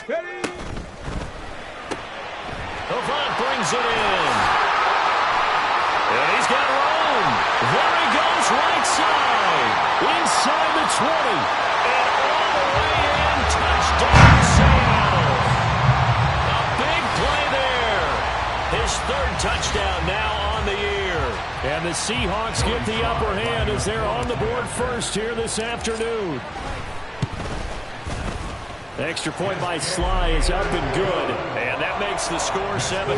Avant brings it in. And he's got room. There he goes, right side. Inside the 20. And all the way in. Touchdown, Seattle. A big play there. His third touchdown now on the year. And the Seahawks get the upper hand as they're on the board first here this afternoon. The extra point by Sly is up and good. And that makes the score 7-0.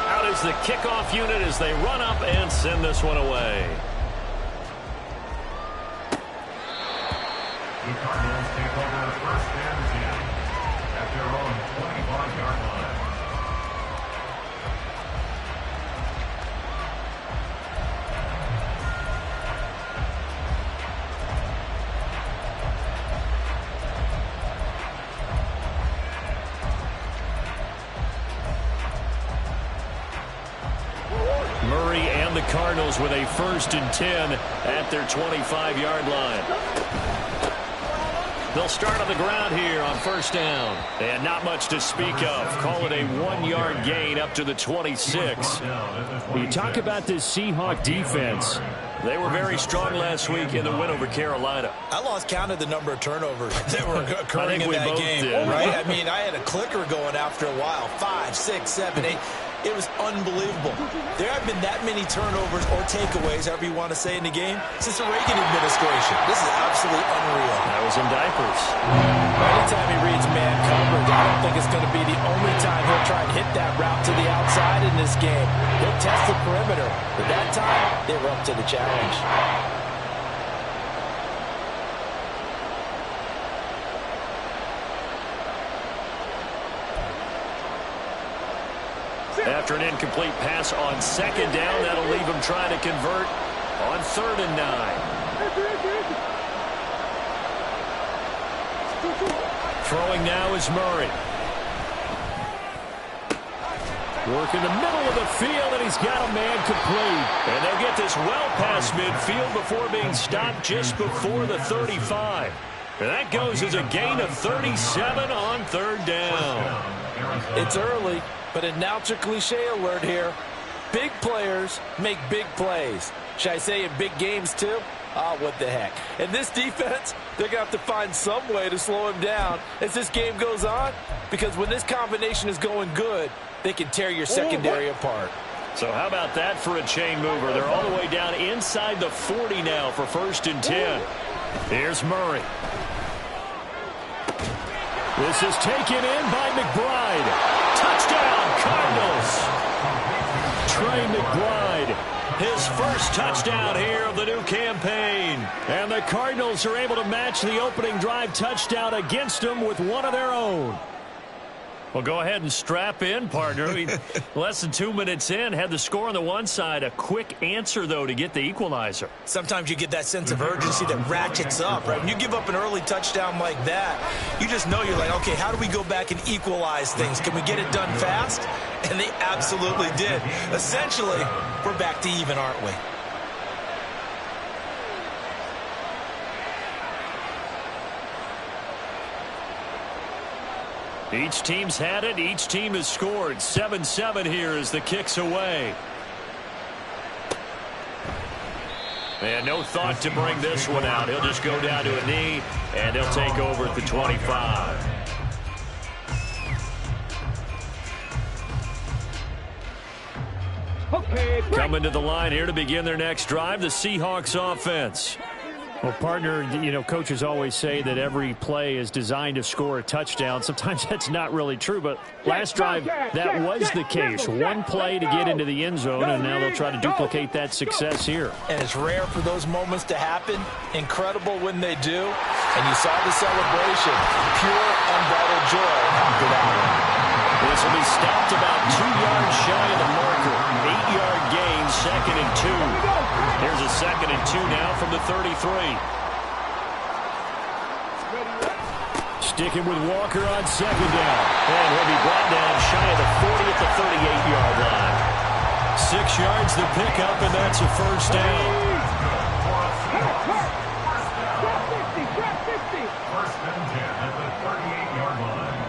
Out is the kickoff unit as they run up and send this one away. The Cardinals take over first and 10 at their own 25-yard line. Murray and the Cardinals with a 1st and 10 at their 25-yard line. They'll start on the ground here on 1st down. And not much to speak of. Call it a 1-yard gain up to the 26. You talk about this Seahawk defense. They were very strong last week in the win over Carolina. I lost count of the number of turnovers that were occurring in that game. Right? I mean, I had a clicker going after a while. 5, 6, 7, 8. It was unbelievable. There have been that many turnovers or takeaways, however you want to say, in the game since the Reagan administration. This is absolutely unreal. That was in diapers. Anytime he reads man coverage, I don't think it's going to be the only time he'll try and hit that route to the outside in this game. He'll test the perimeter. But that time, they were up to the challenge. After an incomplete pass on 2nd down, that'll leave him trying to convert on 3rd and 9. Throwing now is Murray. Work in the middle of the field, and he's got a man complete. And they'll get this well past midfield before being stopped just before the 35. And that goes as a gain of 37 on 3rd down. It's early, but announcer cliche alert here. Big players make big plays. Should I say in big games too? Ah, what the heck. And this defense, they're going to have to find some way to slow him down as this game goes on. Because when this combination is going good, they can tear your secondary apart. So how about that for a chain mover? They're all the way down inside the 40 now for 1st and 10. Here's Murray. This is taken in by McBride. Touchdown, Cardinals. Trey McBride, his first touchdown here of the new campaign. And the Cardinals are able to match the opening drive touchdown against them with one of their own. Well, go ahead and strap in, partner. Less than 2 minutes in, had the score on the one side. A quick answer, though, to get the equalizer. Sometimes you get that sense of urgency that ratchets up, right? When you give up an early touchdown like that, you just know you're like, okay, how do we go back and equalize things? Can we get it done fast? And they absolutely did. Essentially, we're back to even, aren't we? Each team's had it. Each team has scored. 7-7 here as the kick's away. And no thought to bring this one out. He'll just go down to a knee, and they'll take over at the 25. Coming to the line here to begin their next drive, the Seahawks offense. Well, partner, you know, coaches always say that every play is designed to score a touchdown. Sometimes that's not really true, but last drive, that was the case. One play to get into the end zone, and now they'll try to duplicate that success here. And it's rare for those moments to happen. Incredible when they do. And you saw the celebration. Pure, unbridled joy after that one. This will be stopped about 2 yards shy of the marker. 8-yard gain, 2nd and 2. Here's a 2nd and 2 now from the 33. Sticking with Walker on 2nd down. And he'll be brought down shy of the 40 at the 38-yard line. 6 yards the pickup, and that's a first down. First and 10 at the 38-yard line.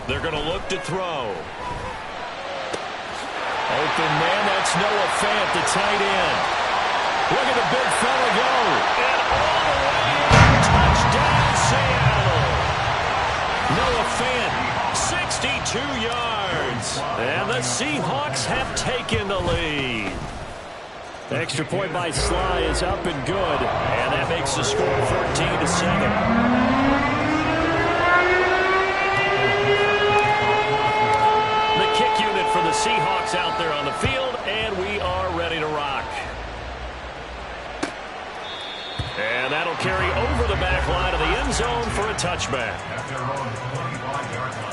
They're going to look to throw. Open man, that's Noah Fant, the tight end. Look at the big fella go. And all the way, touchdown Seattle. Noah Fant, 62 yards. And the Seahawks have taken the lead. The extra point by Sly is up and good. And that makes the score 14-7. For the Seahawks out there on the field, and we are ready to rock. And that'll carry over the back line of the end zone for a touchback. At their own 25-yard line.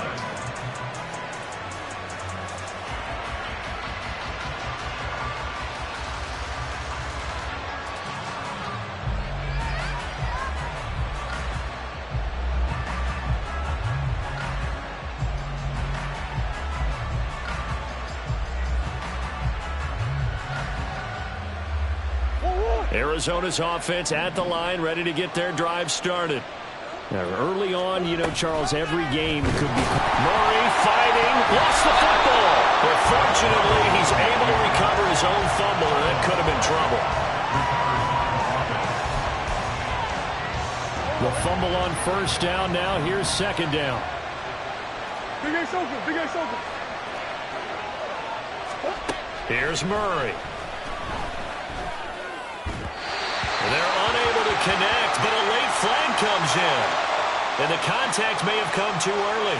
Arizona's offense at the line, ready to get their drive started. Now, early on, you know, Charles, every game could be... Murray fighting, lost the football. But fortunately, he's able to recover his own fumble, and that could have been trouble. The fumble on first down now. Here's second down. Big Ace open, Big Ace open. Here's Murray. They're unable to connect, but a late flag comes in. And the contact may have come too early.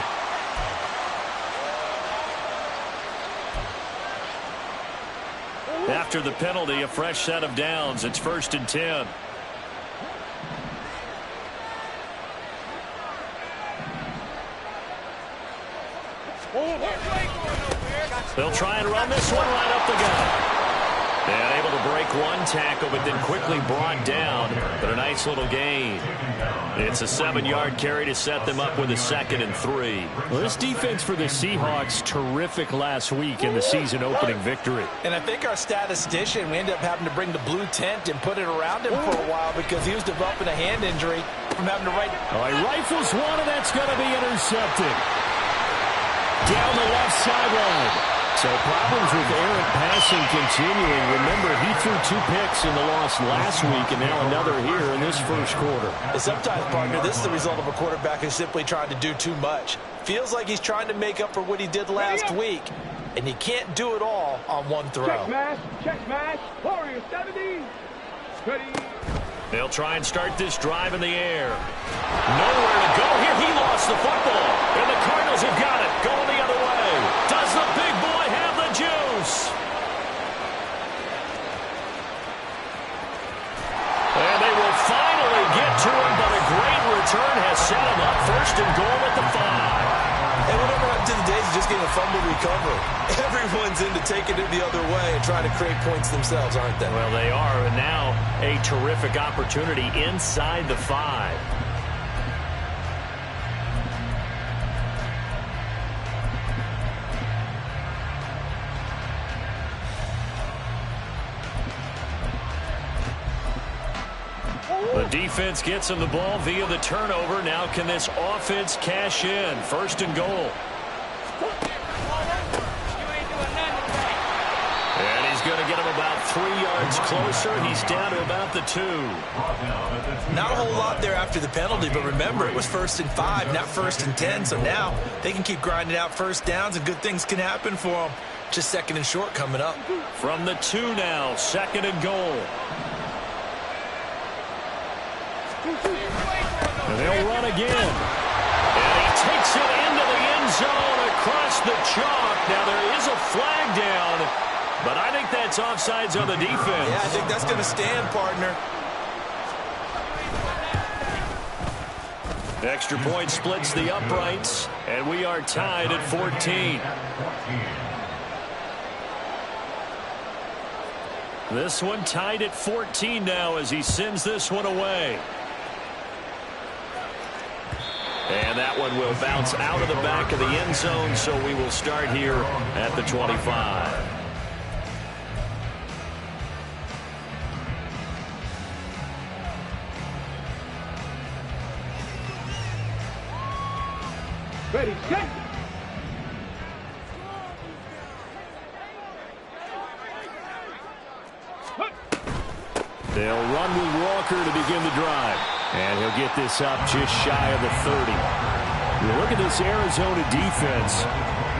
After the penalty, a fresh set of downs. It's 1st and 10. They'll try and run this one right up the gut. And able to break one tackle, but then quickly brought down. But a nice little gain. It's a 7-yard carry to set them up with a 2nd and 3. Well, this defense for the Seahawks, terrific last week in the season-opening victory. And I think our statistician, we ended up having to bring the blue tent and put it around him for a while because he was developing a hand injury from having to Oh, he rifles one, and that's going to be intercepted. Down the left sideline. So problems with errant passing continuing. Remember, he threw 2 picks in the loss last week, and now another here in this first quarter. And sometimes, partner, this is the result of a quarterback who's simply trying to do too much. Feels like he's trying to make up for what he did last week, and he can't do it all on one throw. Check smash, Warrior 70. Ready. They'll try and start this drive in the air. Nowhere to go here. He lost the football, and the Cardinals have got it. Going the other way. Does the big boy have the juice? And they will finally get to him, but a great return has set him up 1st and goal at the 5. And whatever happened to the days of just getting a fumble recovery? Everyone's into taking it the other way and trying to create points themselves, aren't they? Well, they are, and now a terrific opportunity inside the 5. The defense gets him the ball via the turnover. Now can this offense cash in? 1st and goal. And he's going to get him about 3 yards closer. He's down to about the 2. Not a whole lot there after the penalty, but remember, it was 1st and 5, not 1st and 10. So now they can keep grinding out first downs, and good things can happen for them. Just 2nd and short coming up. From the 2 now, 2nd and goal. And they'll run again. And he takes it into the end zone across the chalk. Now there is a flag down, but I think that's offsides on the defense. Yeah, I think that's going to stand, partner. Extra point splits the uprights, and we are tied at 14. This one tied at 14 now as he sends this one away. And that one will bounce out of the back of the end zone, so we will start here at the 25. Ready, set. They'll run with Walker to begin the drive. And he'll get this up just shy of the 30. You look at this Arizona defense.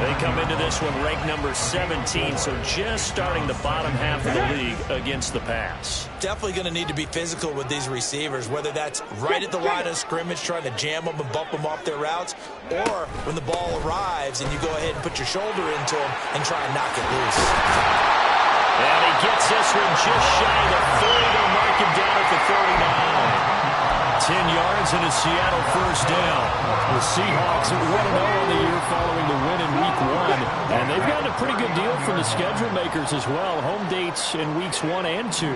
They come into this one ranked number 17, so just starting the bottom half of the league against the pass. Definitely going to need to be physical with these receivers, whether that's right at the line of scrimmage trying to jam them and bump them off their routes, or when the ball arrives and you go ahead and put your shoulder into them and try and knock it loose. And he gets this one just shy of the 40. They'll mark him down at the 39. 10 yards and a Seattle first down. The Seahawks 1-0 on the year following the win in Week 1. And they've gotten a pretty good deal from the schedule makers as well. Home dates in Weeks 1 and 2.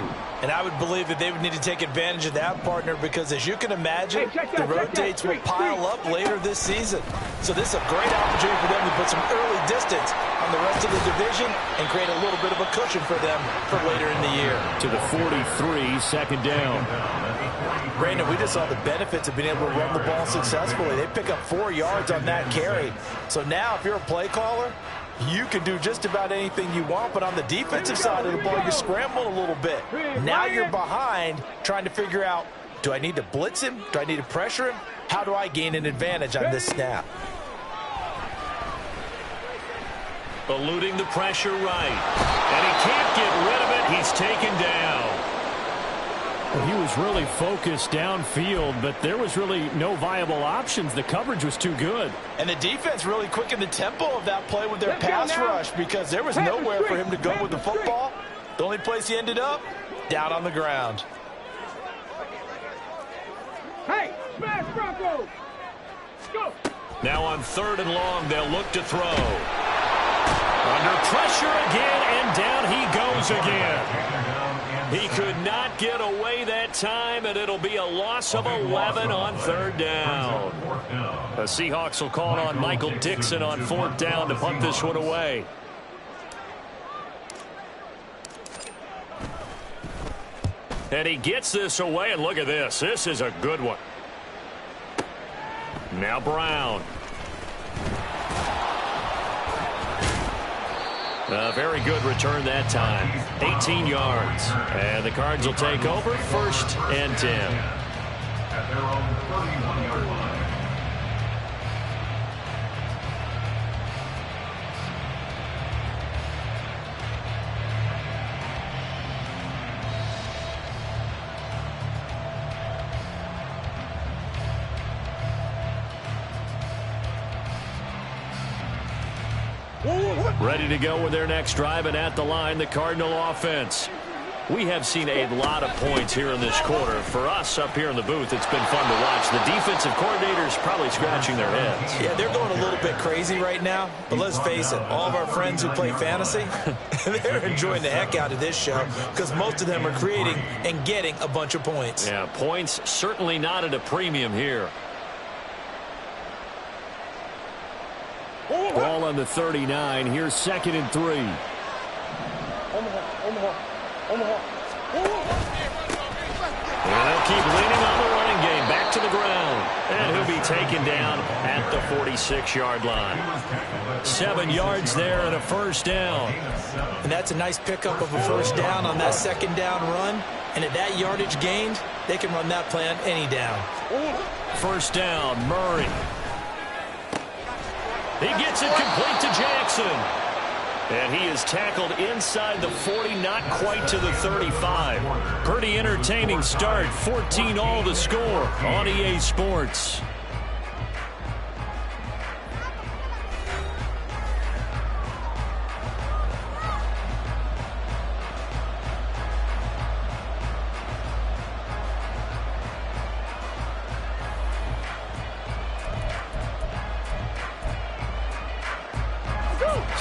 And I would believe that they would need to take advantage of that, partner, because as you can imagine, the road dates will pile up later this season. So this is a great opportunity for them to put some early distance on the rest of the division and create a little bit of a cushion for them for later in the year. To the 43, second down. Brandon, we just saw the benefits of being able to run the ball successfully. They pick up 4 yards on that carry. So now if you're a play caller, you can do just about anything you want, but on the defensive side of the ball, you scramble a little bit. Now you're behind trying to figure out, do I need to blitz him? Do I need to pressure him? How do I gain an advantage on this snap? Eluding the pressure right. And he can't get rid of it. He's taken down. Well, he was really focused downfield, but there was really no viable options. The coverage was too good. And the defense really quickened the tempo of that play with their pass rush because there was nowhere for him to go with the football. The only place he ended up, down on the ground. Hey, smash Broncos! Go! Now on 3rd and long, they'll look to throw. Under pressure again, and down he goes again. He could not get away that time, and it'll be a loss of 11 on 3rd down. The Seahawks will call on Michael Dixon on 4th down to punt this one away. And he gets this away, and look at this. This is a good one. Now Brown. A very good return that time. 18 yards. And the Cards will take over 1st and 10. At their own 31-yard line. Ready to go with their next drive, and at the line, the Cardinal offense. We have seen a lot of points here in this quarter. For us up here in the booth, it's been fun to watch. The defensive coordinators probably scratching their heads. Yeah, they're going a little bit crazy right now. But let's face it, all of our friends who play fantasy, they're enjoying the heck out of this show because most of them are creating and getting a bunch of points. Yeah, points certainly not at a premium here. Ball on the 39. Here's 2nd and 3. And they'll keep leaning on the running game. Back to the ground. And he'll be taken down at the 46-yard line. 7 yards there and a 1st down. And that's a nice pickup of a 1st down on that 2nd down run. And at that yardage gained, they can run that play on any down. 1st down, Murray. He gets it complete to Jackson. And he is tackled inside the 40, not quite to the 35. Pretty entertaining start. 14-all the score on EA Sports.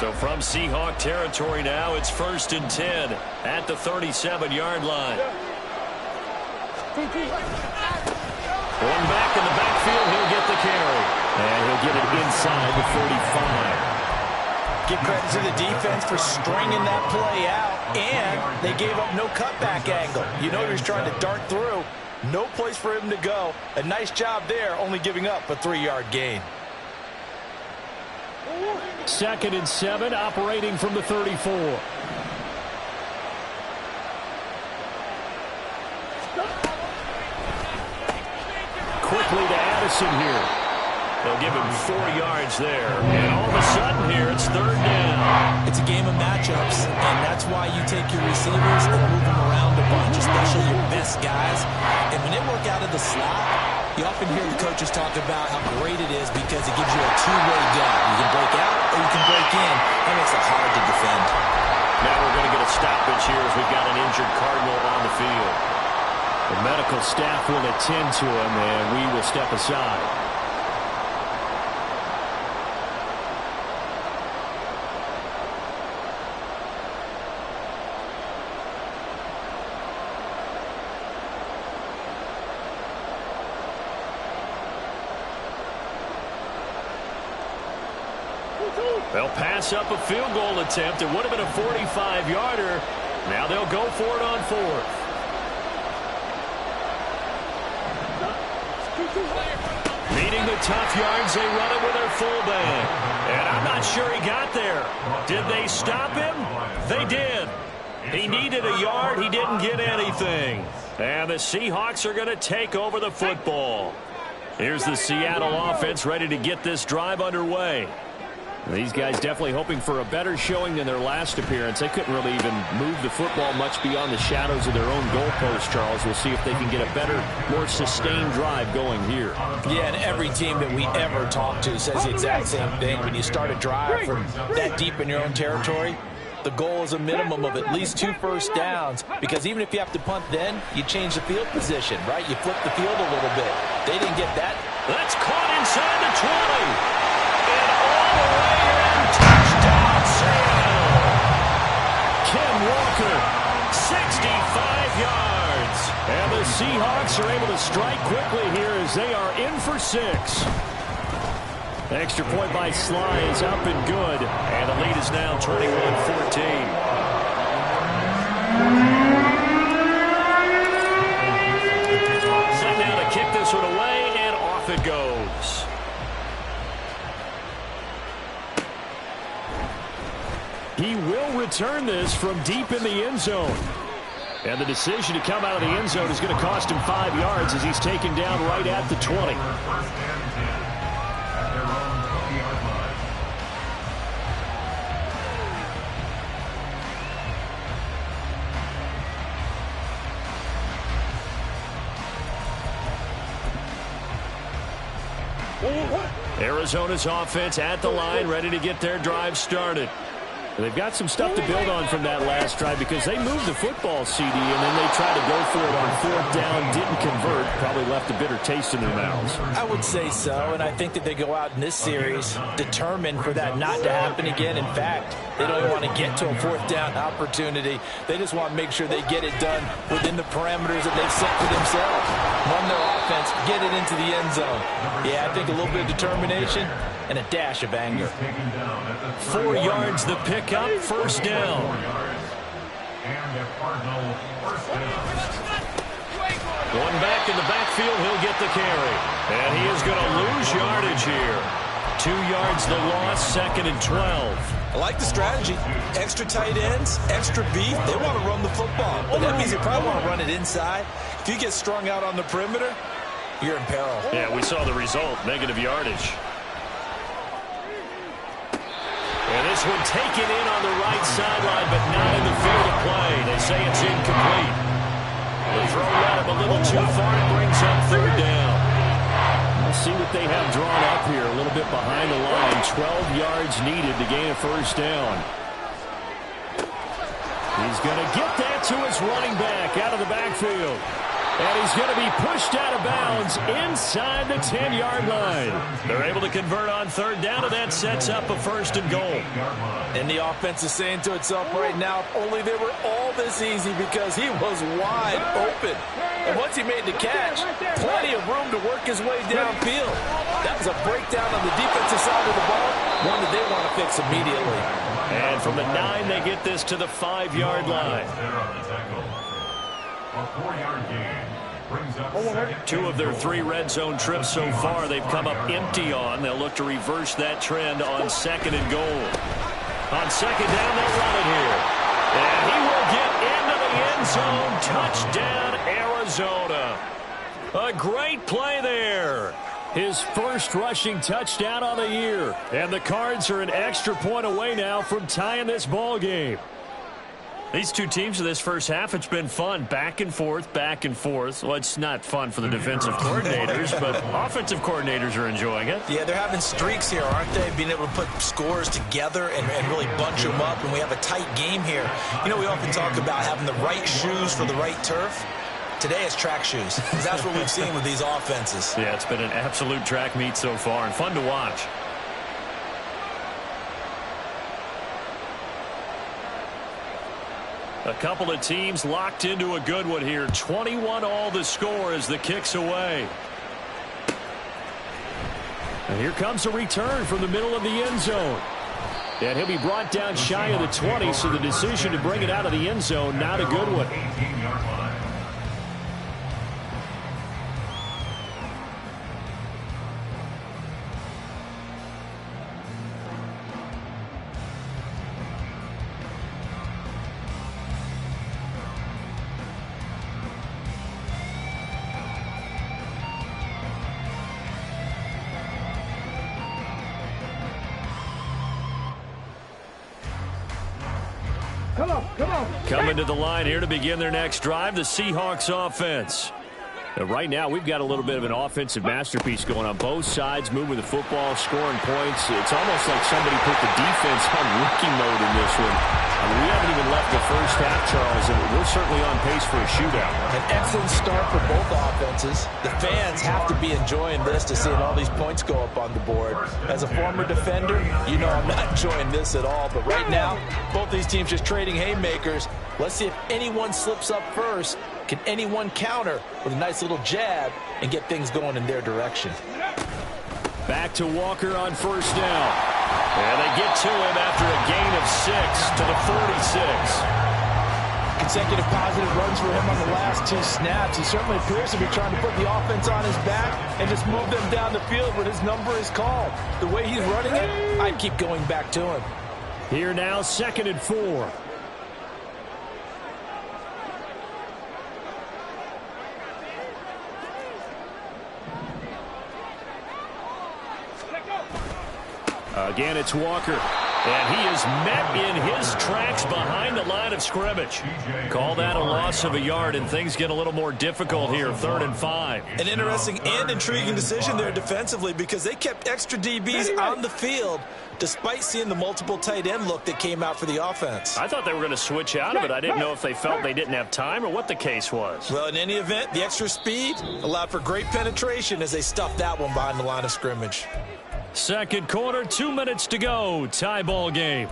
So from Seahawk territory now, it's 1st and 10 at the 37-yard line. Going back in the backfield, he'll get the carry. And he'll get it inside the 45. Give credit to the defense for stringing that play out, and they gave up no cutback angle. You know he was trying to dart through. No place for him to go. A nice job there, only giving up a 3-yard gain. 2nd and 7, operating from the 34. Quickly to Addison here. They'll give him 4 yards there. And all of a sudden here, it's 3rd down. It's a game of matchups, and that's why you take your receivers and move them around a bunch, especially your best guys. And when they work out of the slot, you often hear the coaches talk about how great it is because it gives you a two-way gun. You can break out or you can break in. That makes it hard to defend. Now we're going to get a stoppage here as we've got an injured Cardinal on the field. The medical staff will attend to him, and we will step aside. They'll pass up a field goal attempt. It would have been a 45-yarder. Now they'll go for it on 4th. Needing the tough yards, they run it with their fullback. And I'm not sure he got there. Did they stop him? They did. He needed a yard. He didn't get anything. And the Seahawks are going to take over the football. Here's the Seattle offense ready to get this drive underway. These guys definitely hoping for a better showing than their last appearance. They couldn't really even move the football much beyond the shadows of their own goalpost, Charles. We'll see if they can get a better, more sustained drive going here. Yeah, and every team that we ever talk to says the exact same thing. When you start a drive from that deep in your own territory, the goal is a minimum of at least 2 first downs, because even if you have to punt then, you change the field position, right? You flip the field a little bit. They didn't get that. That's caught inside the 20. And all the way in, touchdown Seattle. Ken Walker, 65 yards. And the Seahawks are able to strike quickly here as they are in for 6. Extra point by Sly is up and good. And the lead is now 21-14. Set now to kick this one away, and off it goes. He will return this from deep in the end zone. And the decision to come out of the end zone is going to cost him 5 yards as he's taken down right at the 20. Arizona's offense at the line, ready to get their drive started. They've got some stuff to build on from that last drive because they moved the football, CD, and then they tried to go for it on 4th down, didn't convert, probably left a bitter taste in their mouths. I would say so, and I think that they go out in this series determined for that not to happen again. In fact, they don't even want to get to a 4th down opportunity. They just want to make sure they get it done within the parameters that they've set for themselves. Run their offense, get it into the end zone. Yeah, I think a little bit of determination and a dash of anger. 4 yards the pickup, 1st down. Going back in the backfield, he'll get the carry. And he is going to lose yardage here. 2 yards the loss, 2nd and 12. I like the strategy. Extra tight ends, extra beef. They want to run the football. But that means they probably want to run it inside. If you get strung out on the perimeter, you're in peril. Yeah, we saw the result, negative yardage. And this one taken in on the right sideline, but not in the field of play. They say it's incomplete. The throw led him a little too far. It brings up 3rd down. We'll see what they have drawn up here. A little bit behind the line. 12 yards needed to gain a 1st down. He's going to get that to his running back out of the backfield. And he's going to be pushed out of bounds inside the 10-yard line. They're able to convert on third down, and that sets up a 1st and goal. And the offense is saying to itself right now, if only they were all this easy, because he was wide open. And once he made the catch, plenty of room to work his way downfield. That was a breakdown on the defensive side of the ball, one that they want to fix immediately. And from the 9, they get this to the 5-yard line. A 4-yard gain brings up 2 of their 3 red zone trips so far they've come up empty on. They'll look to reverse that trend on 2nd and goal. On 2nd down, they'll run it here. And he will get into the end zone. Touchdown, Arizona. A great play there. His first rushing touchdown on the year. And the Cards are an extra point away now from tying this ball game. These 2 teams in this first half, it's been fun. Back and forth, back and forth. Well, it's not fun for the defensive coordinators, but offensive coordinators are enjoying it. Yeah, they're having streaks here, aren't they? Being able to put scores together and really bunch them up, and we have a tight game here. You know, we often talk about having the right shoes for the right turf. Today it's track shoes, because that's what we've seen with these offenses. Yeah, it's been an absolute track meet so far, and fun to watch. A couple of teams locked into a good one here. 21 all the score as the kick's away. And here comes a return from the middle of the end zone. And he'll be brought down shy of the 20, so the decision to bring it out of the end zone, not a good one. 18-yard line. Come on. Coming to the line here to begin their next drive, the Seahawks offense. Right now, we've got a little bit of an offensive masterpiece going on both sides, moving the football, scoring points. It's almost like somebody put the defense on rookie mode in this one. I mean, we haven't even left the first half, Charles, and we're certainly on pace for a shootout. An excellent start for both offenses. The fans have to be enjoying this to seeing all these points go up on the board. As a former defender, you know I'm not enjoying this at all. But right now, both these teams just trading haymakers. Let's see if anyone slips up first. Can anyone counter with a nice little jab and get things going in their direction? Back to Walker on first down. And they get to him after a gain of 6 to the 46. Consecutive positive runs for him on the last 2 snaps. He certainly appears to be trying to put the offense on his back and just move them down the field when his number is called. The way he's running it, I'd keep going back to him. Here now, 2nd and 4. Again, it's Walker. And he is met in his tracks behind the line of scrimmage. Call that a loss of a yard, and things get a little more difficult here, 3rd and 5. An interesting and intriguing decision there defensively, because they kept extra DBs on the field despite seeing the multiple tight end look that came out for the offense. I thought they were going to switch out of it. I didn't know if they felt they didn't have time or what the case was. Well, in any event, the extra speed allowed for great penetration as they stuffed that one behind the line of scrimmage. Second quarter, 2 minutes to go. Tie ball game.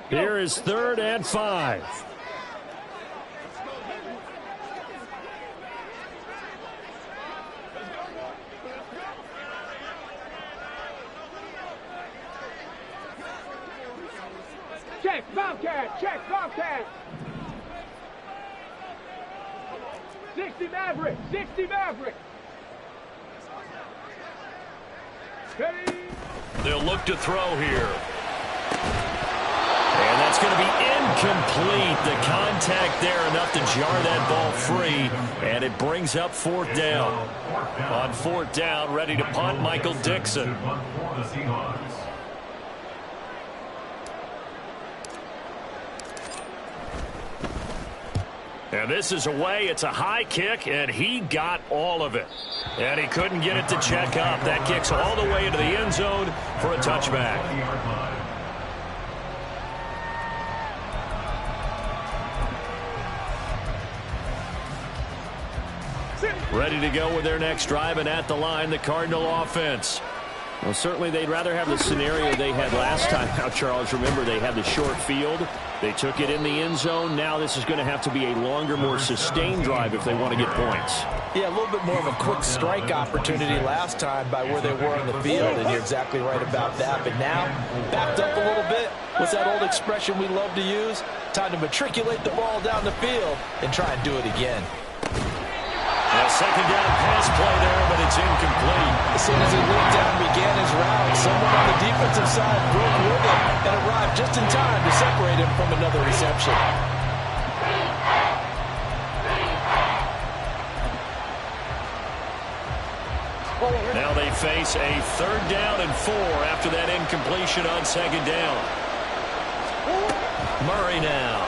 Here is 3rd and 5. Check, Bobcat. 60 Maverick. Steady. They'll look to throw here. And that's going to be incomplete. The contact there enough to jar that ball free. And it brings up 4th down. On 4th down, ready to punt, Michael Dixon. And this is away. It's a high kick, and he got all of it. And he couldn't get it to check up. That kicks all the way into the end zone for a touchback. Ready to go with their next drive, and at the line, the Cardinal offense. Well, certainly they'd rather have the scenario they had last time out, Charles. Remember, they had the short field. They took it in the end zone. Now this is going to have to be a longer, more sustained drive if they want to get points. Yeah, a little bit more of a quick strike opportunity last time by where they were on the field, and you're exactly right about that. But now, backed up a little bit. What's that old expression we love to use? Time to matriculate the ball down the field and try and do it again. A second down pass play there, but it's incomplete. As soon as he looked down and began his route, someone on the defensive side broke with him and arrived just in time to separate him from another reception. Now they face a 3rd down and 4 after that incompletion on second down. Murray now.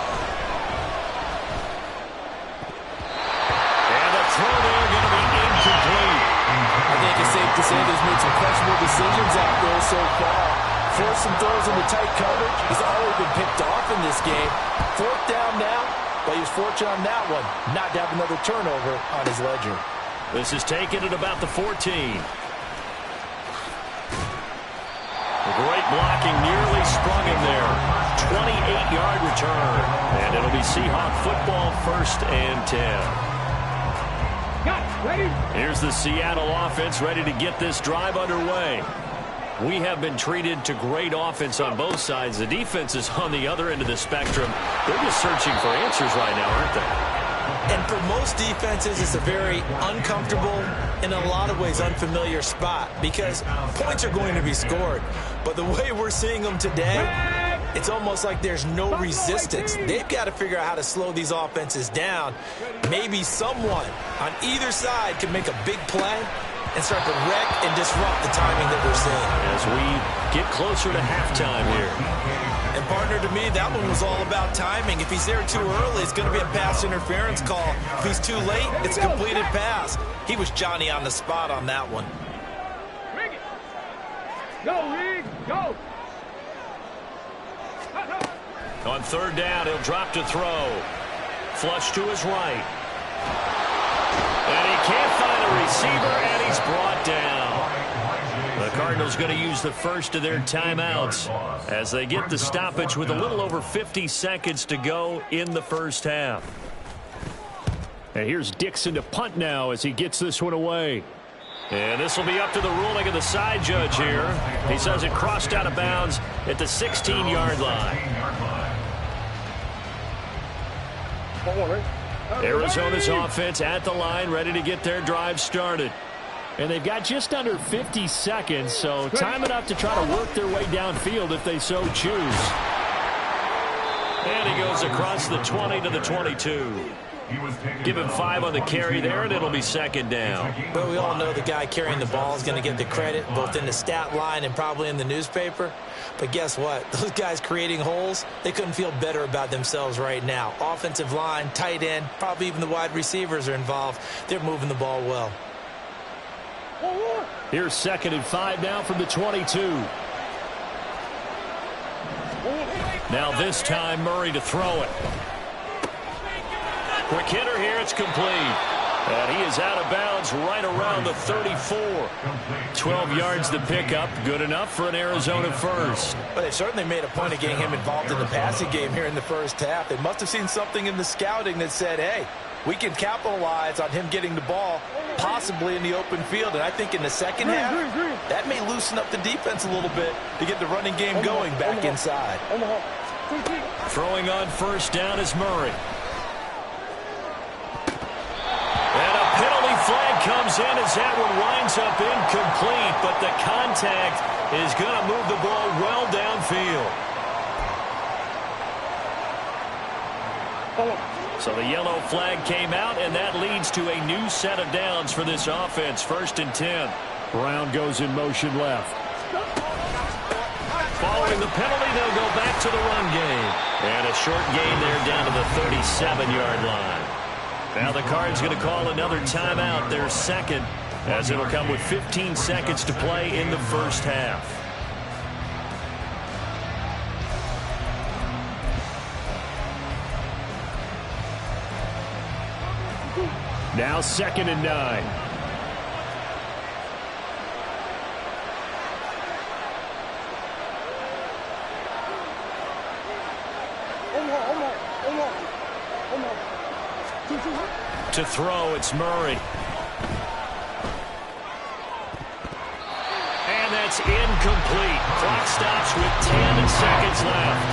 Throw there going to be incomplete. I think it's safe to say he's made some questionable decisions out there so far. Forced some throws into tight coverage. He's already been picked off in this game. 4th down now, but he was fortunate on that one not to have another turnover on his ledger. This is taken at about the 14. The great blocking nearly sprung him there. 28-yard return. And it'll be Seahawk football, 1st and 10. Here's the Seattle offense ready to get this drive underway. We have been treated to great offense on both sides. The defense is on the other end of the spectrum. They're just searching for answers right now, aren't they? And for most defenses, it's a very uncomfortable, in a lot of ways, unfamiliar spot because points are going to be scored. But the way we're seeing them today, it's almost like there's no resistance. They've got to figure out how to slow these offenses down. Maybe someone on either side can make a big play and start to wreck and disrupt the timing that we're seeing. As we get closer to halftime here. And partner, to me, that one was all about timing. If he's there too early, it's going to be a pass interference call. If he's too late, it's a completed pass. He was Johnny on the spot on that one. Rig it. Go, Rig. Go. On 3rd down, he'll drop to throw. Flush to his right. And he can't find a receiver, and he's brought down. The Cardinals going to use the first of their timeouts as they get the stoppage with a little over 50 seconds to go in the first half. And here's Dixon to punt now as he gets this one away. And this will be up to the ruling of the side judge here. He says it crossed out of bounds at the 16-yard line. Arizona's offense at the line, ready to get their drive started. And they've got just under 50 seconds, so time enough to try to work their way downfield if they so choose. And he goes across the 20 to the 22. Give him 5 on the carry there, and it'll be 2nd down. But we all know the guy carrying the ball is going to get the credit, both in the stat line and probably in the newspaper. But guess what? Those guys creating holes, they couldn't feel better about themselves right now. Offensive line, tight end, probably even the wide receivers are involved. They're moving the ball well. Here's 2nd and 5 now from the 22. Now this time, Murray to throw it. Quick hitter here, it's complete. And he is out of bounds right around the 34. 12 yards to pick up, good enough for an Arizona first. But they certainly made a point of getting him involved in the passing game here in the first half. They must have seen something in the scouting that said, hey, we can capitalize on him getting the ball possibly in the open field. And I think in the second half, that may loosen up the defense a little bit to get the running game going back inside. Throwing on 1st down is Murray. And a penalty flag comes in as that one winds up incomplete, but the contact is going to move the ball well downfield. So the yellow flag came out, and that leads to a new set of downs for this offense. 1st and 10. Brown goes in motion left. Following the penalty, they'll go back to the run game. And a short gain there down to the 37-yard line. Now the Cards going to call another timeout, their 2nd, as it'll come with 15 seconds to play in the first half. Now 2nd and 9. To throw, it's Murray. And that's incomplete. Clock stops with 10 seconds left.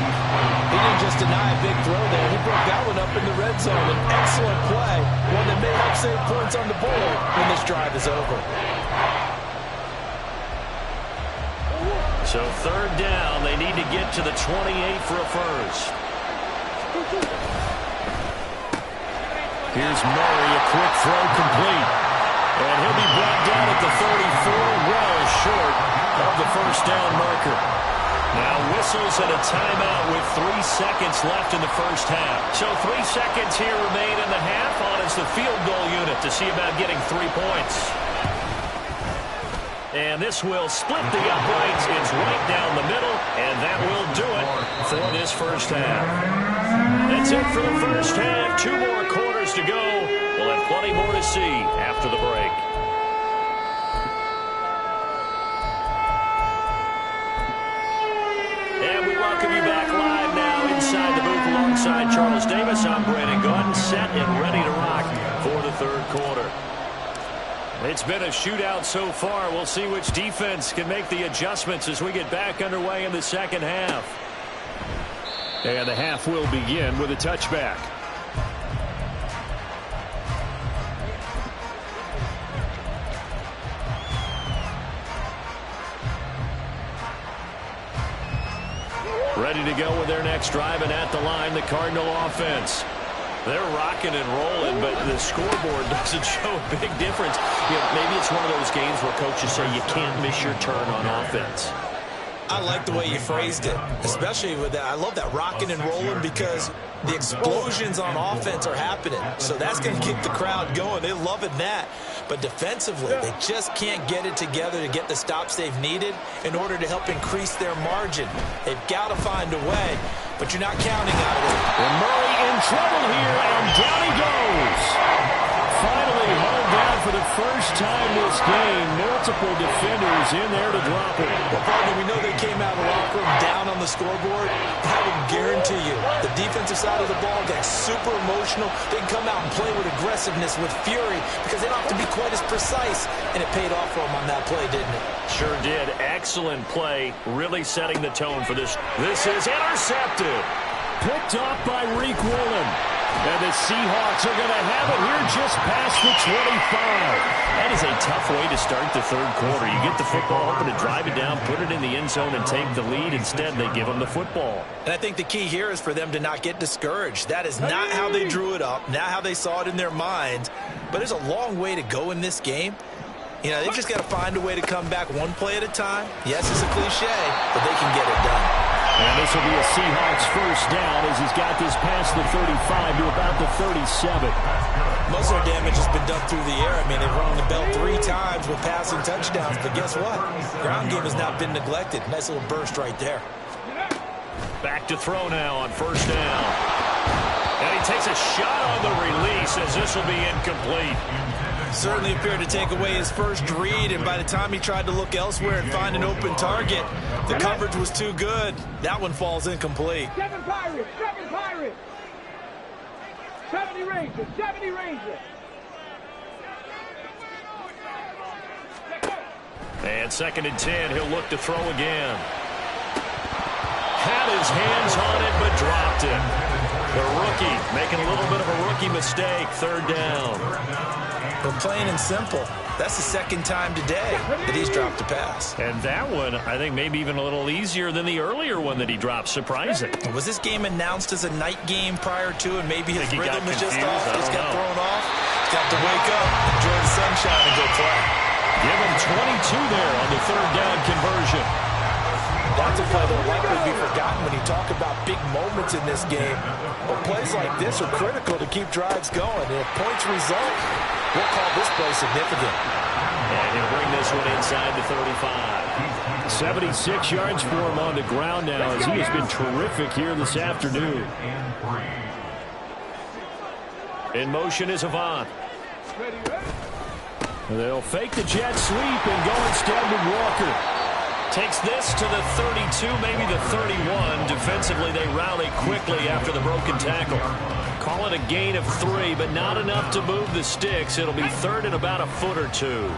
He didn't just deny a big throw there. He broke that one up in the red zone. An excellent play. One that may help save points on the board when this drive is over. So 3rd down. They need to get to the 28 for a first. Here's Murray, a quick throw complete. And he'll be brought down at the 34, well short of the first down marker. Now whistles and a timeout with 3 seconds left in the first half. So 3 seconds here remain in the half on as the field goal unit to see about getting 3 points. And this will split the uprights. It's right down the middle, and that will do it for this first half. That's it for the first half. 2 more quarters to go. We'll have plenty more to see after the break. And we welcome you back live now inside the booth alongside Charles Davis. I'm Brandon Gordon, set and ready to rock for the 3rd quarter. It's been a shootout so far. We'll see which defense can make the adjustments as we get back underway in the 2nd half. And the half will begin with a touchback. Ready to go with their next drive, and at the line, the Cardinal offense. They're rocking and rolling, but the scoreboard doesn't show a big difference. You know, maybe it's one of those games where coaches say you can't miss your turn on offense. I like the way you phrased it, especially with that. I love that rocking and rolling because the explosions on offense are happening. So that's going to keep the crowd going. They're loving that. But defensively, they just can't get it together to get the stops they've needed in order to help increase their margin. They've got to find a way, but you're not counting on it. And Murray in trouble here, and down he goes. Finally hauled down for the first time this game. Multiple defenders in there to drop it. Well, partner, we know they came out of the locker room down on the scoreboard. I will guarantee you the defensive side of the ball gets super emotional. They can come out and play with aggressiveness, with fury, because they don't have to be quite as precise. And it paid off for them on that play, didn't it? Sure did. Excellent play, really setting the tone for this. This is intercepted. Picked off by Reek Woolen. And the Seahawks are going to have it here just past the 25. That is a tough way to start the 3rd quarter. You get the football open to drive it down, put it in the end zone, and take the lead. Instead, they give them the football. And I think the key here is for them to not get discouraged. That is not how they drew it up, not how they saw it in their minds. But there's a long way to go in this game. You know, they've just got to find a way to come back one play at a time. Yes, it's a cliche, but they can get it done. And this will be a Seahawks first down as he's got this past the 35 to about the 37. Most of their damage has been done through the air. I mean, they've rung the bell 3 times with passing touchdowns. But guess what? Ground game has not been neglected. Nice little burst right there. Back to throw now on first down. And he takes a shot on the release as this will be incomplete. Certainly appeared to take away his first read, and by the time he tried to look elsewhere and find an open target, the coverage was too good. That one falls incomplete. 7 Pirates, 7 Pirates. 70 Rangers, 70 Rangers. And 2nd and 10, he'll look to throw again. Had his hands on it, but dropped it. The rookie making a little bit of a rookie mistake, 3rd down. But plain and simple, that's the 2nd time today that he's dropped a pass. And that one, I think, maybe even a little easier than the earlier one that he dropped. Surprising. Was this game announced as a night game prior to, and maybe his rhythm is just off, just got thrown off? He's got to wake up, enjoy the sunshine, and go play. Give him 22 there on the 3rd down conversion. That's a play that will likely be forgotten when you talk about big moments in this game. But plays like this are critical to keep drives going. And if points result, we'll call this play significant. And he'll bring this one inside the 35. 76 yards for him on the ground now as he has been terrific here this afternoon. In motion is Avant. They'll fake the jet sweep and go instead with Walker. Takes this to the 32, maybe the 31. Defensively, they rally quickly after the broken tackle. Call it a gain of 3, but not enough to move the sticks. It'll be third and about a foot or two.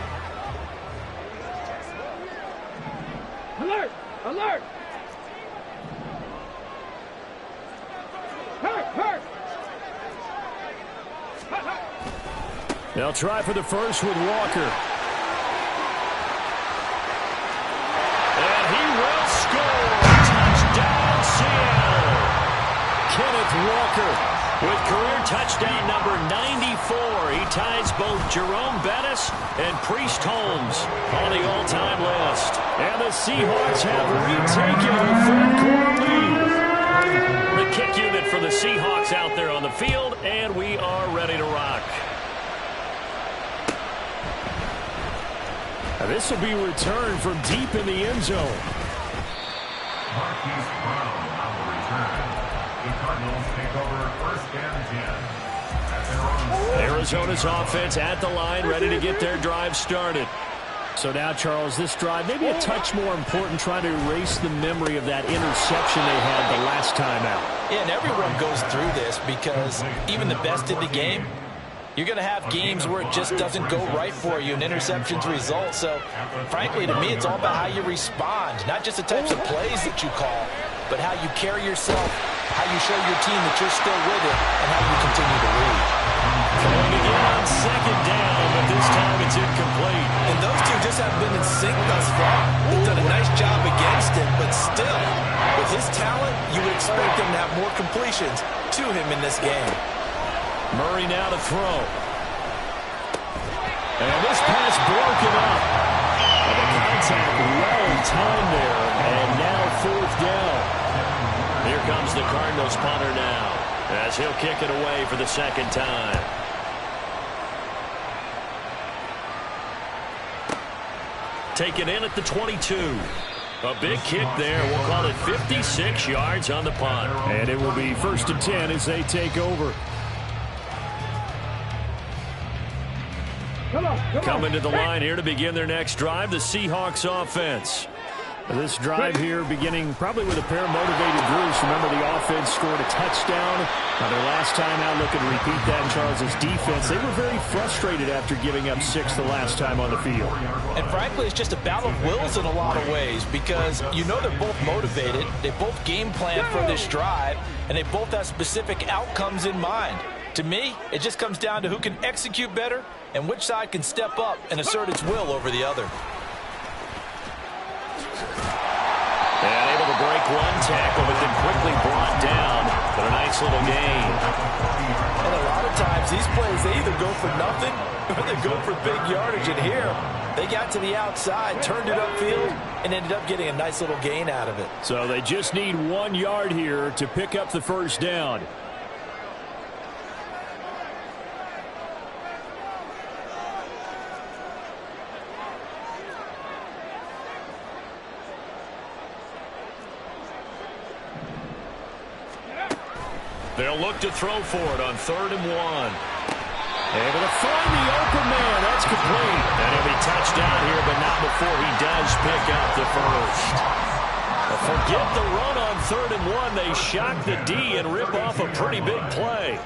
Alert! Alert! Hurt! They'll try for the first with Walker. And he will score. Touchdown, Seattle. Kenneth Walker with career touchdown number 94. He ties both Jerome Bettis and Priest Holmes on the all-time list. And the Seahawks have retaken a third-quarter lead. The kick unit for the Seahawks out there on the field, and we are ready to rock. Now this will be returned from deep in the end zone. Marquise Brown on the return. The Cardinals take over first and 10. At their own Arizona's offense at the line, ready to get their drive started. So now, Charles, this drive maybe a touch more important, trying to erase the memory of that interception they had the last time out. Yeah, and everyone goes through this because even the best in the game, you're going to have games where it just doesn't go right for you and interceptions result. So, frankly, to me, it's all about how you respond, not just the types of plays that you call, but how you carry yourself, how you show your team that you're still with it, and how you continue to lead. Going again on second down, but this time it's incomplete. And those two just haven't been in sync thus far. They've done a nice job against him, but still, with his talent, you would expect him to have more completions to him in this game. Murray now to throw. And this pass broken up. And the contact well timed there. And now fourth down. Here comes the Cardinals punter now, as he'll kick it away for the second time. Taken in at the 22. A big kick there. We'll call it 56 yards on the punt. And it will be first and 10 as they take over. Coming to the line here to begin their next drive, the Seahawks offense. This drive here beginning probably with a pair of motivated Bruce. Remember, the offense scored a touchdown. Now, their last time out, looking to repeat that in Charles's defense. They were very frustrated after giving up 6 the last time on the field. And frankly, it's just a battle of wills in a lot of ways because you know they're both motivated. They both game plan for this drive, and they both have specific outcomes in mind. To me, it just comes down to who can execute better and which side can step up and assert its will over the other. And able to break one tackle, but then quickly brought down for a nice little gain. And a lot of times, these plays, they either go for nothing or they go for big yardage. And here, they got to the outside, turned it upfield, and ended up getting a nice little gain out of it. So they just need 1 yard here to pick up the first down. They'll look to throw for it on 3rd and 1. Able to find the open man. That's complete. And he'll be touchdown here, but not before he does pick up the first. Forget the run on 3rd and 1. They shock the D and rip off a pretty big play.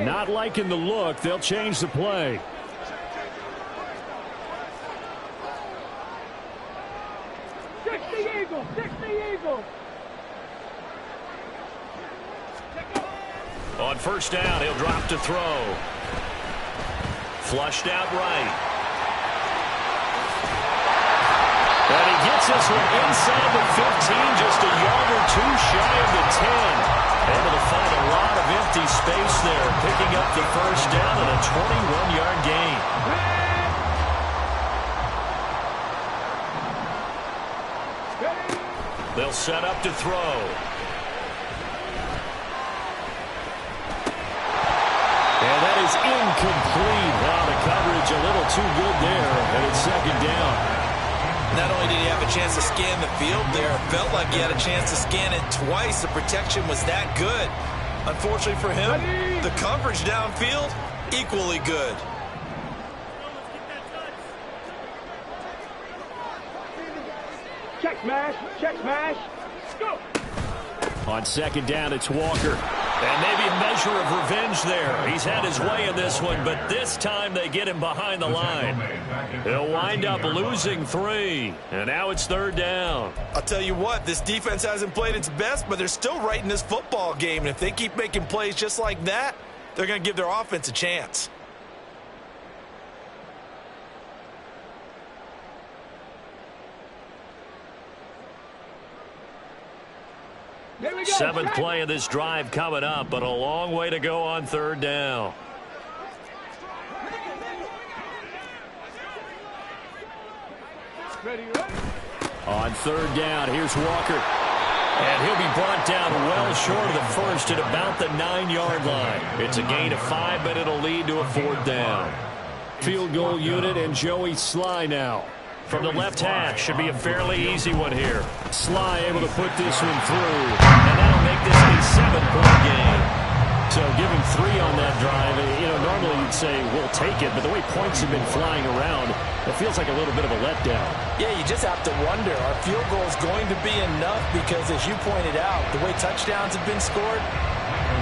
Not liking the look. They'll change the play. Six the Eagles! Six the Eagles! On first down, he'll drop to throw. Flushed out right. And he gets this one inside the 15, just a yard or two shy of the 10. Able to find a lot of empty space there, picking up the first down and a 21-yard gain. They'll set up to throw. And that is incomplete. Wow, the coverage a little too good there, and it's second down. Not only did he have a chance to scan the field there, it felt like he had a chance to scan it twice. The protection was that good. Unfortunately for him, the coverage downfield, equally good. Check smash, go! On second down, it's Walker. And maybe a measure of revenge there. He's had his way in this one, but this time they get him behind the line. He'll wind up losing 3. And now it's third down. I'll tell you what, this defense hasn't played its best, but they're still right in this football game. And if they keep making plays just like that, they're going to give their offense a chance. Seventh play of this drive coming up, but a long way to go on third down. On third down, here's Walker. And he'll be brought down well short of the first at about the 9-yard line. It's a gain of 5, but it'll lead to a fourth down. Field goal unit and Joey Sly now. From the left hash, should be a fairly easy one here. Sly able to put this one through, and that'll make this a 7-point game. So give him 3 on that drive. You know, normally you'd say, we'll take it, but the way points have been flying around, it feels like a little bit of a letdown. Yeah, you just have to wonder, are field goals going to be enough? Because as you pointed out, the way touchdowns have been scored,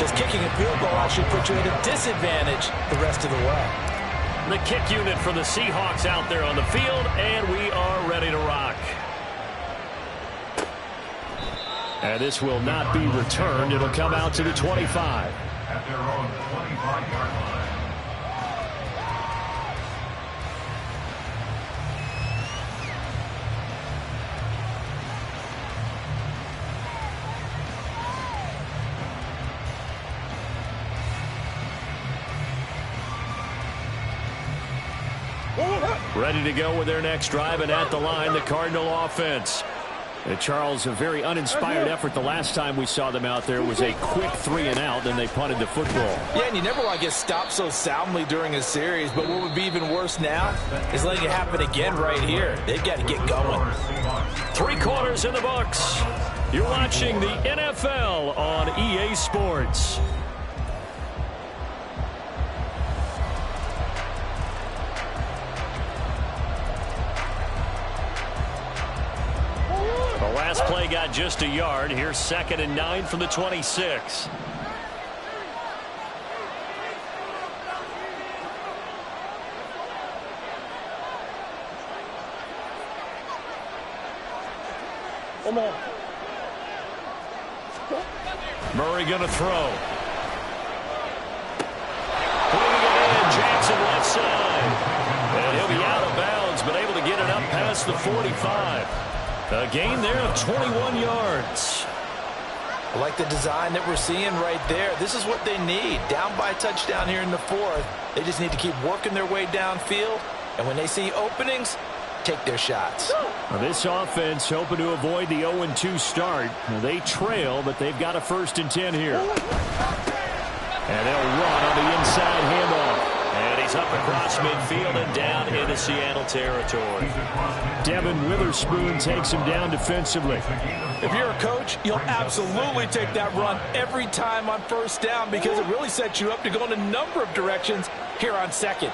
does kicking a field goal actually put you at a disadvantage the rest of the way? The kick unit for the Seahawks out there on the field, and we are ready to rock. And this will not be returned. It'll come out to the 25. At their own 25-yard line. Ready to go with their next drive, and at the line, the Cardinal offense. And Charles, a very uninspired effort the last time we saw them out there was a quick 3-and-out, then they punted the football. Yeah, and you never want to get stopped so soundly during a series, but what would be even worse now is letting it happen again right here. They've got to get going. 3 quarters in the books. You're watching the NFL on EA Sports. The last play got just a yard. Here's 2nd and 9 from the 26. Murray going to throw. Putting it in, Jackson left side. And he'll be out of bounds, but able to get it up past the 45. A gain there of 21 yards. I like the design that we're seeing right there. This is what they need. Down by a touchdown here in the 4th. They just need to keep working their way downfield. And when they see openings, take their shots. Well, this offense hoping to avoid the 0-2 start. They trail, but they've got a 1st and 10 here. And they'll run on the inside handoff. And he's up across midfield and down into Seattle territory. Devin Witherspoon takes him down defensively. If you're a coach, you'll absolutely take that run every time on 1st down because it really sets you up to go in a number of directions here on 2nd.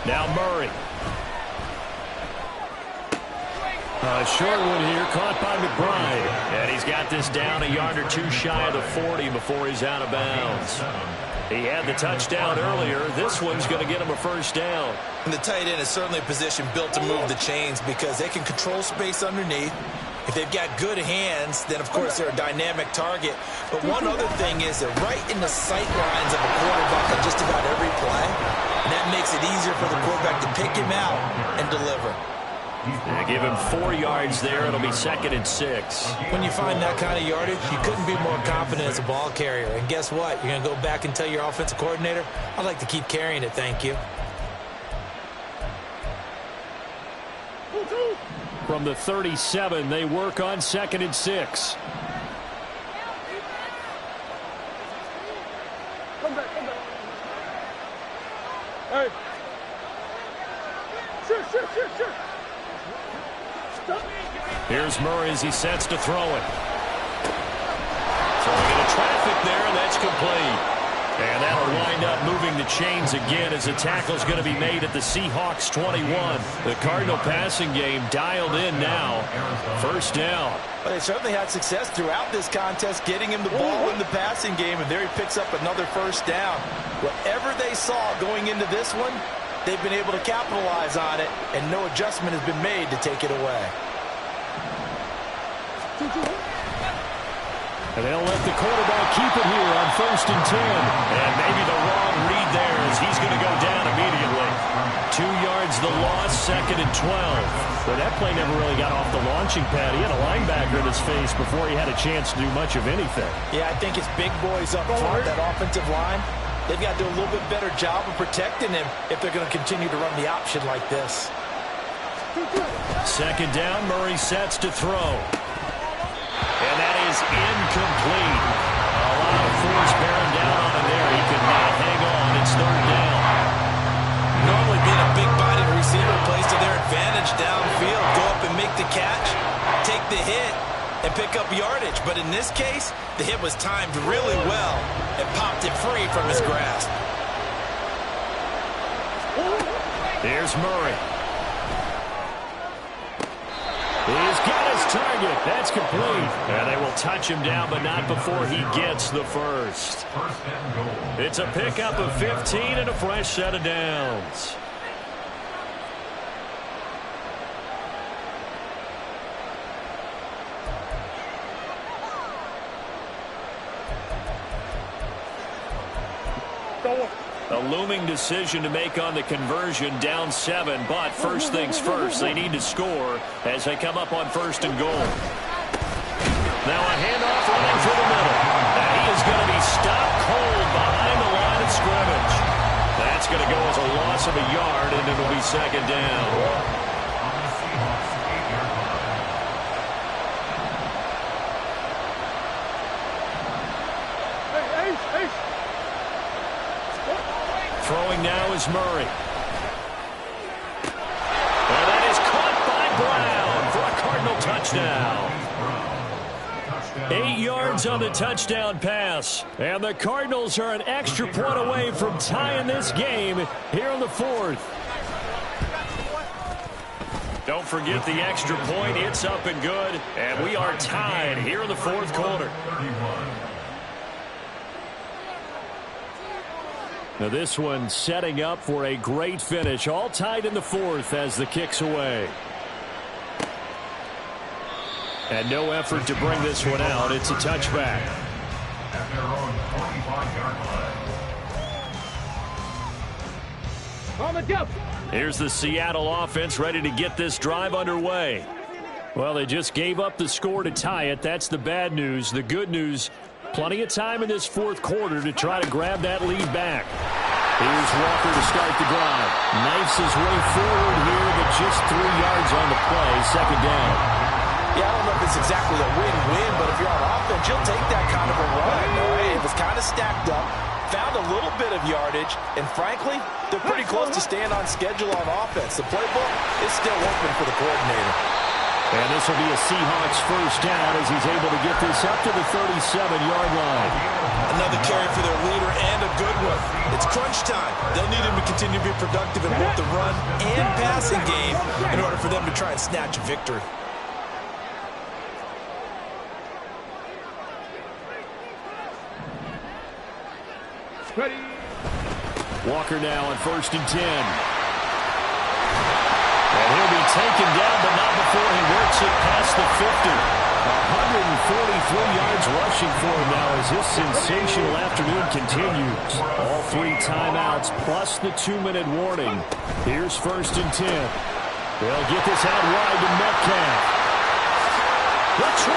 Now Murray. A short one here, caught by McBride. And he's got this down a yard or 2 shy of the 40 before he's out of bounds. He had the touchdown earlier. This one's going to get him a 1st down. And the tight end is certainly a position built to move the chains because they can control space underneath. If they've got good hands, then, of course, they're a dynamic target. But one other thing is they're right in the sight lines of a quarterback on just about every play. And that makes it easier for the quarterback to pick him out and deliver. Give him 4 yards there. It'll be 2nd and 6. When you find that kind of yardage, you couldn't be more confident as a ball carrier. And guess what? You're going to go back and tell your offensive coordinator, I'd like to keep carrying it, thank you. From the 37, they work on 2nd and 6. Come back. Hey. Sure. Here's Murray as he sets to throw it. Throwing into traffic there, and that's complete. And that'll wind up moving the chains again as the tackle's going to be made at the Seahawks 21. The Cardinal passing game dialed in now. First down. Well, they certainly had success throughout this contest getting him the ball in the passing game, and there he picks up another first down. Whatever they saw going into this one, they've been able to capitalize on it, and no adjustment has been made to take it away. And they'll let the quarterback keep it here on 1st and 10. And maybe the wrong read there as he's going to go down immediately. 2 yards the loss, 2nd and 12. But that play never really got off the launching pad. He had a linebacker in his face before he had a chance to do much of anything. Yeah, I think his big boys up front, that offensive line, they've got to do a little bit better job of protecting him if they're going to continue to run the option like this. 2nd down, Murray sets to throw. And that is incomplete. A lot of force bearing down on him there. He could not hang on. It's 3rd down. Normally being a big-bodied receiver plays to their advantage downfield. Go up and make the catch, take the hit, and pick up yardage. But in this case, the hit was timed really well and popped it free from his grasp. Here's Murray. He's got his target. That's complete. And they will touch him down, but not before he gets the first. It's a pickup of 15 and a fresh set of downs. A looming decision to make on the conversion, down 7, but first things first, they need to score as they come up on 1st and goal. Now a handoff running through the middle. And he is going to be stopped cold behind the line of scrimmage. That's going to go as a loss of a yard, and it'll be 2nd down. Throwing now is Murray. And that is caught by Brown for a Cardinal touchdown. 8 yards on the touchdown pass. And the Cardinals are an extra point away from tying this game here in the 4th. Don't forget the extra point. It's up and good. And we are tied here in the 4th quarter. Now this one setting up for a great finish. All tied in the 4th as the kick's away. And no effort to bring this one out. It's a touchback. At their own 45-yard line. Here's the Seattle offense ready to get this drive underway. Well, they just gave up the score to tie it. That's the bad news. The good news, plenty of time in this 4th quarter to try to grab that lead back. Here's Walker to start the drive. Knifes his way forward here, but just 3 yards on the play. 2nd down. Yeah, I don't know if it's exactly a win-win, but if you're on offense, you'll take that kind of a run. All right, it was kind of stacked up, found a little bit of yardage, and frankly, they're pretty close to staying on schedule on offense. The playbook is still open for the coordinator. And this will be a Seahawks first down as he's able to get this up to the 37-yard line. Another carry for their leader and a good one. It's crunch time. They'll need him to continue to be productive in both the run and passing game in order for them to try and snatch a victory. Ready. Walker now on 1st and 10. And he'll be taken down, but not before he works it past the 50. 143 yards rushing for him now as his sensational afternoon continues. All 3 timeouts plus the 2-minute warning. Here's 1st and 10. They'll get this out wide to Metcalf. The 20.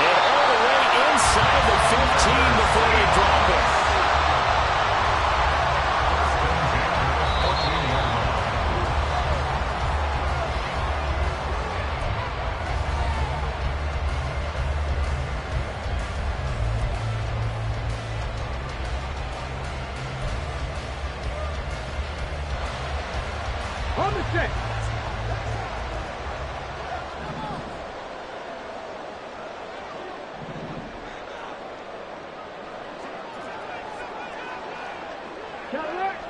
And all the way inside the 15 before they drop it. On the set.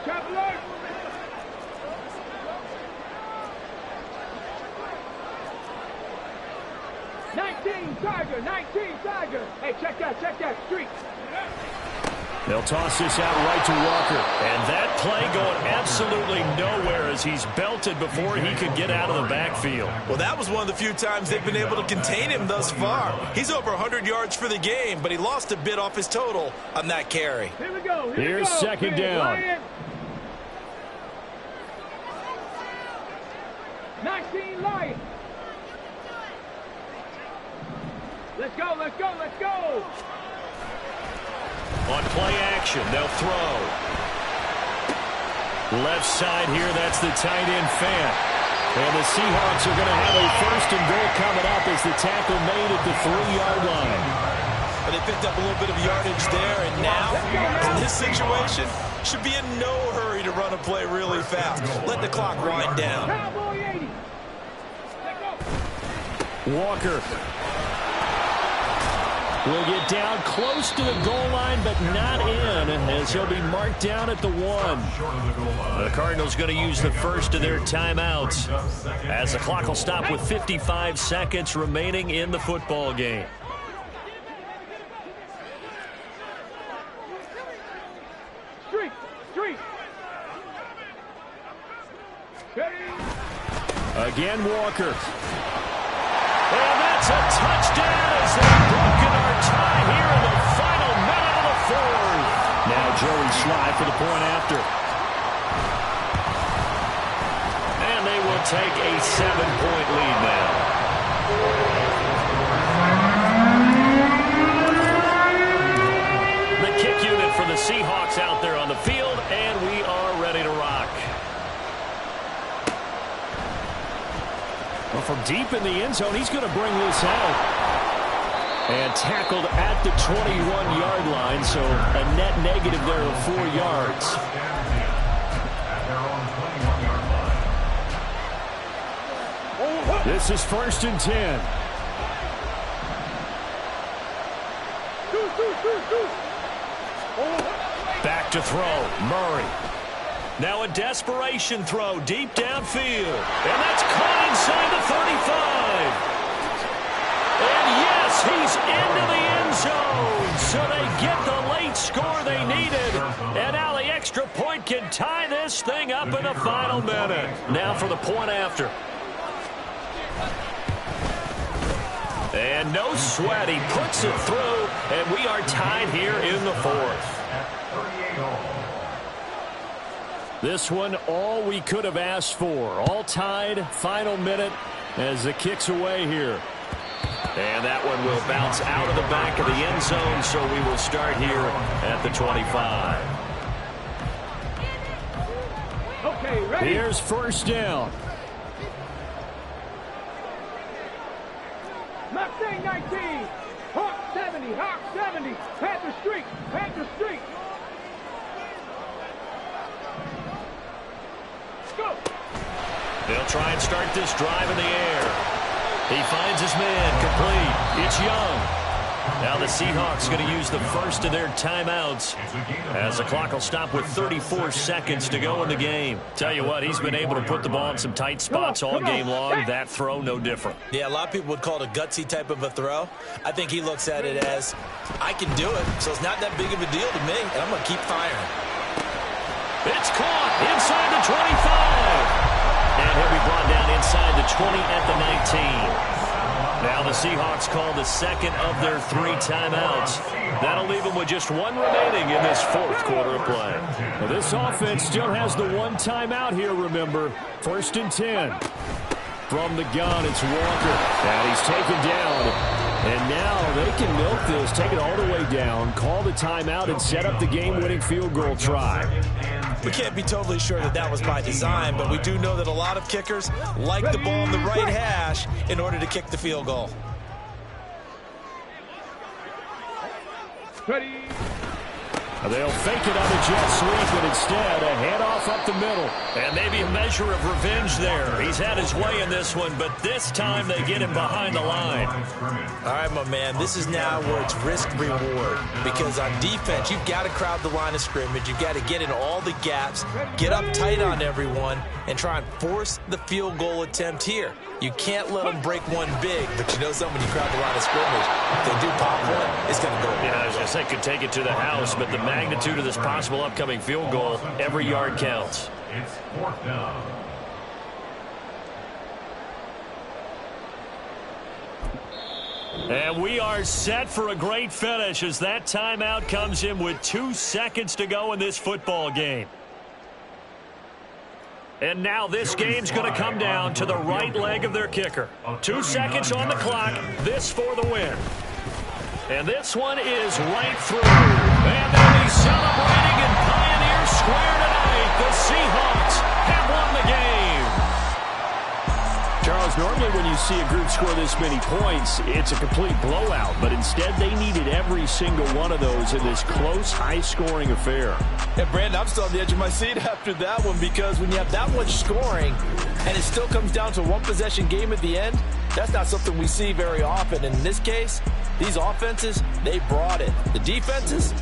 Traveler. 19 Tiger. Hey, check that, streak. They'll toss this out right to Walker. And that play going absolutely nowhere as he's belted before he could get out of the backfield. Well, that was one of the few times they've been able to contain him thus far. He's over 100 yards for the game, but he lost a bit off his total on that carry. Here we go. Here's second down. Ryan. 19 Lions. Let's go. On play action, they'll throw. Left side here, that's the tight end Fant. And the Seahawks are going to have a first and goal coming up as the tackle made at the 3-yard line. But they picked up a little bit of yardage there, and now, in this situation, should be in no hurry to run a play really fast. Let the clock wind down. Cowboy 80. Walker will get down close to the goal line, but not in, as he'll be marked down at the 1. The Cardinals going to use the first of their timeouts, as the clock will stop with 55 seconds remaining in the football game. Streak. Again, Walker. And that's a touchdown as they've broken our tie here in the final minute of the fourth. Now Joey Sly for the point after. And they will take a 7-point lead now. The kick unit for the Seahawks out there on the field, and we are ready to rock. Well, from deep in the end zone, he's going to bring this out. And tackled at the 21-yard line, so a net negative there of 4 yards. This is 1st and 10. Back to throw, Murray. Now a desperation throw deep downfield. And that's caught inside the 35. And yes, he's into the end zone. So they get the late score they needed. And now the extra point can tie this thing up in the final minute. Now for the point after. And no sweat. He puts it through. And we are tied here in the fourth. This one, all we could have asked for. All tied, final minute as the kick's away here. And that one will bounce out of the back of the end zone, so we will start here at the 25. Okay, ready? Here's first down. Mustang 19. Hawk 70. Panther streak. Go. They'll try and start this drive in the air. He finds his man complete. It's Young. Now the Seahawks going to use the first of their timeouts as the clock will stop with 34 seconds to go in the game. Tell you what, he's been able to put the ball in some tight spots all game long. That throw, no different. Yeah, a lot of people would call it a gutsy type of a throw. I think he looks at it as, I can do it, so it's not that big of a deal to me, and I'm going to keep firing. It's caught inside the 25. And he'll be brought down inside the 20 at the 19. Now the Seahawks call the second of their 3 timeouts. That'll leave them with just 1 remaining in this fourth quarter of play. Well, this offense still has the 1 timeout here, remember. 1st and 10. From the gun, it's Walker. And he's taken down. And now they can milk this, take it all the way down, call the timeout, and set up the game-winning field goal try. We can't be totally sure that that was by design, but we do know that a lot of kickers like the ball in the right hash in order to kick the field goal. Ready. They'll fake it on the jet sweep, and instead a handoff up the middle. And maybe a measure of revenge there. He's had his way in this one, but this time they get him behind the line. All right, my man, this is now where it's risk-reward. Because on defense, you've got to crowd the line of scrimmage. You've got to get in all the gaps, get up tight on everyone, and try and force the field goal attempt here. You can't let them break one big, but you know something, when you crowd the line of scrimmage, if they do pop one, it's going to go. Yeah, I was going to say, could take it to the house, but the magnitude of this possible upcoming field goal, every yard counts. It's 4th down. And we are set for a great finish as that timeout comes in with 2 seconds to go in this football game. And now this game's going to come down to the right leg of their kicker. 2 seconds on the clock. This for the win. And this one is right through. And they'll be celebrating in Pioneer Square tonight. The Seahawks have won the game. Charles, normally when you see a group score this many points, it's a complete blowout. But instead, they needed every single one of those in this close, high-scoring affair. And, Brandon, I'm still on the edge of my seat after that one, because when you have that much scoring and it still comes down to a one-possession game at the end, that's not something we see very often. And in this case, these offenses, they brought it. The defenses,